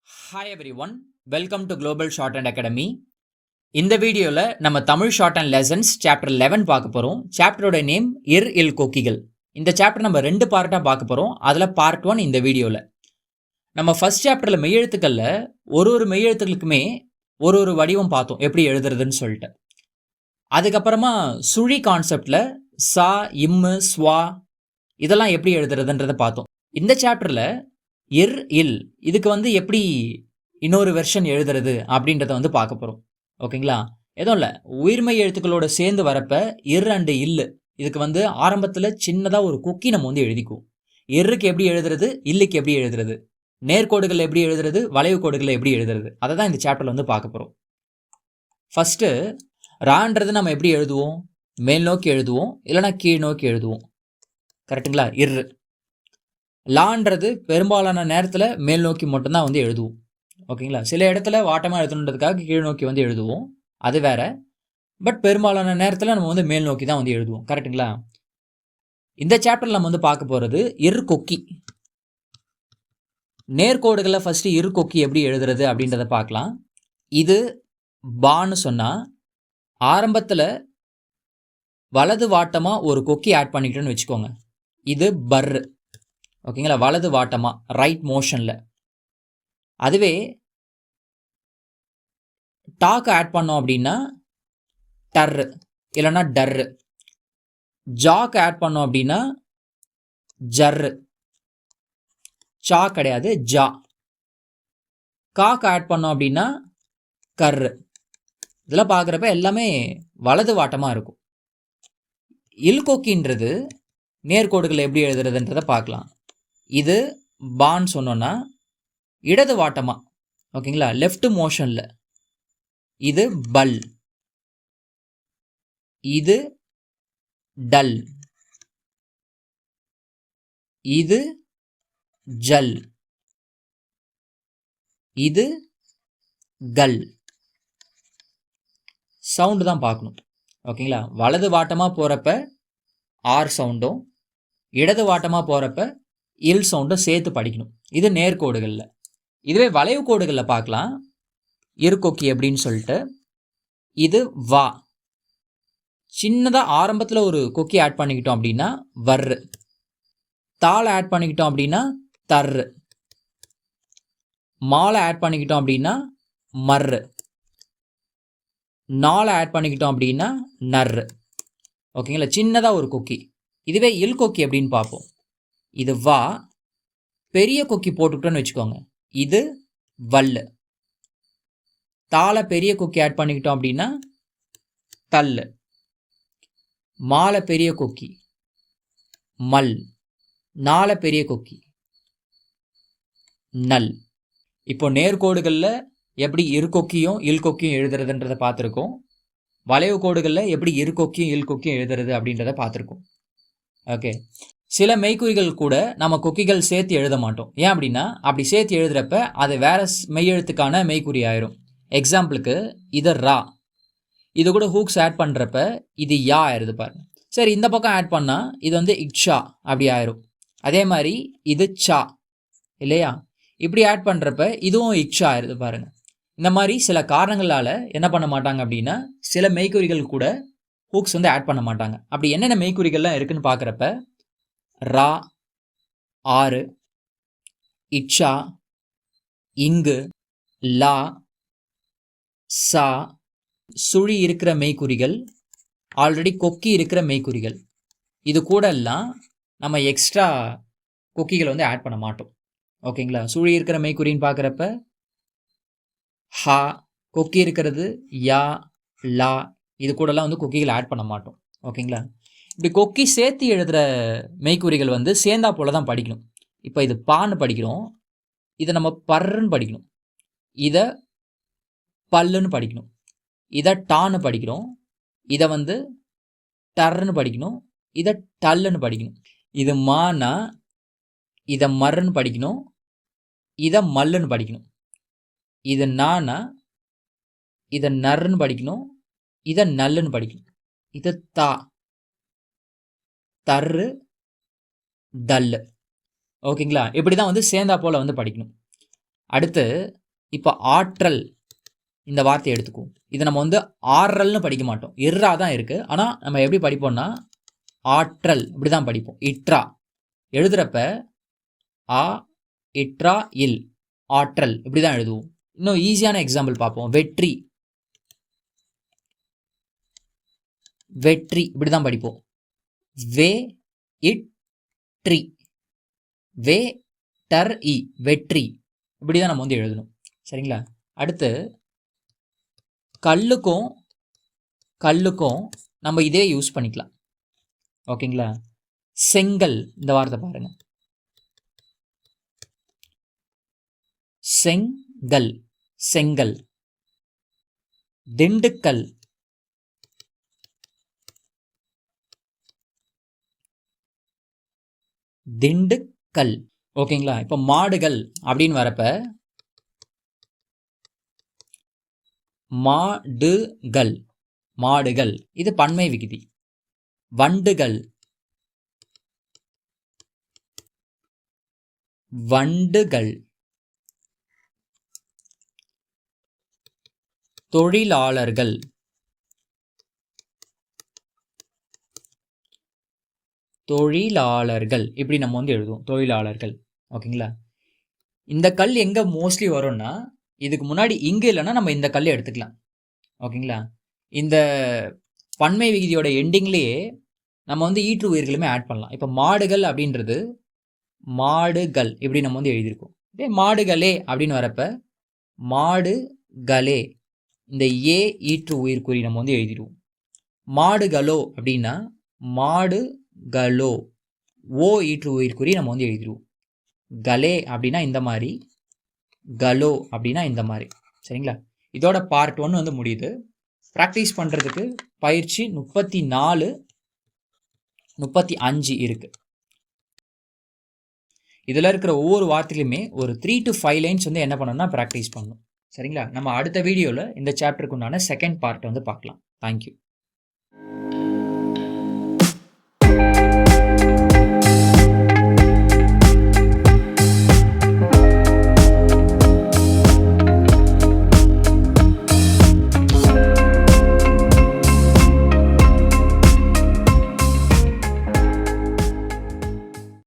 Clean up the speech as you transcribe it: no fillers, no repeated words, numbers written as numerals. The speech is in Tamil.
Hi every one, welcome to global short and academy. இந்த வீடியோவில் நம்ம Tamil short and lessons chapter 11 பார்க்க போகிறோம். சாப்டரோட நேம் இர் இல் கொக்கிகள். இந்த சாப்டர் நம்ம 2 பார்ட்டாக பார்க்க போகிறோம். அதில் பார்ட் 1 இந்த வீடியோவில். நம்ம ஃபர்ஸ்ட் சாப்டரில் மெய்யெழுத்துக்களில் ஒரு மெய்யெழுத்துக்களுக்குமே ஒரு வடிவம் பார்த்தோம், எப்படி எழுதுறதுன்னு சொல்லிட்டு. அதுக்கப்புறமா சுழி கான்செப்டில் சா, இம்மு, ஸ்வா இதெல்லாம் எப்படி எழுதுறதுன்றதை பார்த்தோம். இந்த சாப்டரில் இர் இல் இதுக்கு எப்படி இன்னொரு வெர்ஷன் எழுதுறது அப்படின்றத பார்க்க போகிறோம். ஓகேங்களா? எதுவும் இல்லை, உயிர்மை எழுத்துக்களோட சேர்ந்து வரப்ப இர் அண்டு இல்லு இதுக்கு ஆரம்பத்தில் சின்னதாக ஒரு கொக்கி நம்ம எழுதிக்குவோம். இருக்கு எப்படி எழுதுறது, இல்லுக்கு எப்படி எழுதுறது, நேர்கோடுகள் எப்படி எழுதுறது, வளைவு கோடுகளை எப்படி எழுதுறது, அதை தான் இந்த சாப்டரில் பார்க்க போகிறோம். ஃபஸ்ட்டு ரான்றது நம்ம எப்படி எழுதுவோம்? மேல் நோக்கி எழுதுவோம், இல்லைனா கீழ் நோக்கி எழுதுவோம். கரெக்டுங்களா? இரு. லான்றது பெரும்பாலான நேரத்தில் மேல் நோக்கி மட்டும்தான் எழுதுவோம். ஓகேங்களா? சில இடத்துல வாட்டமாக எழுதணுன்றதுக்காக கீழ் நோக்கி எழுதுவோம், அது வேற. பட் பெரும்பாலான நேரத்தில் நம்ம மேல் நோக்கி தான் எழுதுவோம். கரெக்டுங்களா? இந்த சாப்டரில் நம்ம பார்க்க போகிறது இரு கொக்கி. நேர்கோடுகளில் ஃபஸ்ட்டு இரு கொக்கி எப்படி எழுதுறது அப்படின்றத பார்க்கலாம். இது பான்னு சொன்னால் ஆரம்பத்தில் வலது வாட்டமாக ஒரு கொக்கி ஆட் பண்ணிக்கிட்டோன்னு வச்சுக்கோங்க. இது பர்ரு. ஓகேங்களா? வலது வாட்டமா, ரைட் மோஷனில். அதுவே டாக் ஆட் பண்ணோம் அப்படின்னா டர்ரு இல்லைன்னா டர்ரு. ஜாக் ஆட் பண்ணோம் அப்படின்னா ஜர்ரு. சா கிடையாது, ஜா. காக் ஆட் பண்ணோம் அப்படின்னா கர்ரு. இதெல்லாம் பார்க்குறப்ப எல்லாமே வலது வாட்டமாக இருக்கும். இல்கொக்கின்றது நேர்கோடுகளை எப்படி எழுதுறதுன்றதை பார்க்கலாம். இது பான் சொன்னோன்னா இடது வாட்டமா, ஓகேங்களா, லெஃப்ட் மோஷனில். இது பல், இது டல், இது ஜல், இது கல். சவுண்டு தான் பார்க்கணும். ஓகேங்களா? வலது வாட்டமாக போகிறப்ப ஆர் சவுண்டும், இடது வாட்டமாக போகிறப்ப இல் சவுண்டும் சேர்த்து படிக்கணும். இது நேர்கோடுகளில். இதுவே வளைவு கோடுகளில் பார்க்கலாம், இருக்கொக்கி அப்படின்னு சொல்லிட்டு. இது வா. சின்னதாக ஆரம்பத்தில் ஒரு கொக்கி ஆட் பண்ணிக்கிட்டோம் அப்படின்னா வர்ரு. தாளை ஆட் பண்ணிக்கிட்டோம் அப்படின்னா தர்ரு. மாலை ஆட் பண்ணிக்கிட்டோம் அப்படின்னா மர்ரு. நாளை ஆட் பண்ணிக்கிட்டோம் அப்படின்னா நர்ரு. ஓகேங்களா? சின்னதாக ஒரு கொக்கி. இதுவே இல் கொக்கி அப்படின்னு பார்ப்போம். இது வா, பெரிய கொக்கி போட்டுக்கிட்டோன்னு வச்சுக்கோங்க. இது வல்லு. தாளை பெரிய கொக்கி ஆட் பண்ணிக்கிட்டோம் அப்படின்னா தல்லு. மாலை பெரிய கொக்கி மல். நாளை பெரிய கொக்கி நல். இப்போ நேர்கோடுகளில் எப்படி இரு கொக்கியும் இல் கொக்கியும் எழுதுறதுன்றதை பார்த்துருக்கோம். வளைவு கோடுகளில் எப்படி இரு கொக்கியும் இல் கொக்கியும் எழுதுறது அப்படின்றத பார்த்துருக்கோம். ஓகே. சில மெய்க்குறிகள் கூட நம்ம கொக்கிகள் சேர்த்து எழுத மாட்டோம். ஏன் அப்படின்னா அப்படி சேர்த்து எழுதுறப்ப அது வேற மெய்யெழுத்துக்கான மெய்க்குறி ஆயிரும். எக்ஸாம்பிளுக்கு இது ரா, இது கூட ஹூக்ஸ் ஆட் பண்ணுறப்ப இது யா ஆயிடுது பாருங்க. சரி, இந்த பக்கம் ஆட் பண்ணால் இது இக்ஷா அப்படி ஆயிரும். அதே மாதிரி இது சா இல்லையா? இப்படி ஆட் பண்ணுறப்ப இதுவும் இக்ஷா ஆயிடுது பாருங்க. இந்த மாதிரி சில காரணங்களால் என்ன பண்ண மாட்டாங்க அப்படின்னா சில மெய்க்குறிகள் கூட ஹூக்ஸ் ஆட் பண்ண மாட்டாங்க. அப்படி என்னென்ன மெய்க்குறிகள்லாம் இருக்குன்னு பார்க்குறப்ப ரா, ஆறு, இட்சா, இங்கு, லா, சா, சுழி இருக்கிற மெய்க்குறிகள், ஆல்ரெடி கொக்கி இருக்கிற மெய்க்குறிகள். இது கூட எல்லாம் நம்ம எக்ஸ்ட்ரா கொக்கிகள் ஆட் பண்ண மாட்டோம். ஓகேங்களா? சுழி இருக்கிற மெய்க்குறின்னு பார்க்குறப்ப ஹா, கொக்கி இருக்கிறது யா, லா, இது கூடலாம் கொக்கிகள் ஆட் பண்ண மாட்டோம். ஓகேங்களா? இப்படி கொக்கி சேர்த்து எழுதுகிற மெய்க்குறிகள் சேர்ந்தா போல தான் படிக்கணும். இப்போ இது பான்னு படிக்கிறோம், இதை நம்ம பர்ன்னு படிக்கணும், இதை பல்லுன்னு படிக்கணும், இதை டான்னு படிக்கிறோம், இதை டர்ன்னு படிக்கணும், இதை டல்லுன்னு படிக்கணும். இது மானா இதை மர்ன்னு படிக்கணும், இதை மல்லுன்னு படிக்கணும். இது நானா இதை நர்ன்னு படிக்கணும், இதை நல்லுன்னு படிக்கணும். இது தா, தர்ரு, டல்லு. ஓகேங்களா? இப்படி தான் சேர்ந்தா போல் படிக்கணும். அடுத்து இப்போ ஆற்றல் இந்த வார்த்தையை எடுத்துக்குவோம். இதை நம்ம வந்து ஆற்றல்னு படிக்க மாட்டோம், இர்ரா தான் இருக்குது. ஆனால் நம்ம எப்படி படிப்போம்னா ஆற்றல் இப்படி தான் படிப்போம். இட்ரா எழுதுகிறப்ப ஆ இட்ரா இல் ஆற்றல் இப்படி தான் எழுதுவோம். இன்னும் ஈஸியான எக்ஸாம்பிள் பார்ப்போம். வெற்றி வெற்றி இப்படி தான் படிப்போம். வே இட் ட்ரி வே டர் இ வெற்றி இப்படி தான் நம்ம வந்து எழுதணும். சரிங்களா? அடுத்து கல்லுக்கும் கல்லுக்கும் நம்ம இதே யூஸ் பண்ணிக்கலாம். ஓகேங்களா? செங்கல் இந்த வார்த்தை பாருங்க. செங்கல் செங்கல். திண்டுக்கல் திண்டுக்கல். ஓகேங்களா? இப்போ மாடுகள் அப்படின்னு வரப்ப மாடுகள் மாடுகள் இது பன்மை விகுதி. வண்டுகள் வண்டுகள். தொழிலாளர்கள் தொழிலாளர்கள் இப்படி நம்ம வந்து எழுதுவோம். தொழிலாளர்கள். ஓகேங்களா? இந்த கல் எங்கே மோஸ்ட்லி வரும்னா, இதுக்கு முன்னாடி இங்கே இல்லைன்னா நம்ம இந்த கல்லை எடுத்துக்கலாம். ஓகேங்களா? இந்த பன்மை விகுதியோட எண்டிங்லேயே நம்ம வந்து ஈற்று உயிர்களுமே ஆட் பண்ணலாம். இப்போ மாடுகள் அப்படின்றது மாடுகள் இப்படி நம்ம வந்து எழுதியிருக்கோம். இதே மாடுகளே அப்படின்னு வரப்ப மாடுகளே இந்த ஏ ஈற்று உயிர்குறி நம்ம வந்து எழுதிடுவோம். மாடுகளோ அப்படின்னா மாடுகளோ ஓ ஈற்று உயிர்குறி நம்ம வந்து எழுதிடுவோம். கலே அப்படின்னா இந்த மாதிரி, கலோ அப்படின்னா இந்த மாதிரி. சரிங்களா? இதோட பார்ட் 1 வந்து முடியுது. ப்ராக்டிஸ் பண்ணுறதுக்கு பயிற்சி 34 35 இருக்குது. இதில் இருக்கிற ஒவ்வொரு வார்த்தையிலுமே ஒரு 3 to 5 லைன்ஸ் வந்து என்ன பண்ணணும்னா ப்ராக்டிஸ் பண்ணணும். சரிங்களா? நம்ம அடுத்த வீடியோவில் இந்த சாப்டருக்கு உண்டான செகண்ட் பார்ட் வந்து பார்க்கலாம். தேங்க்யூ.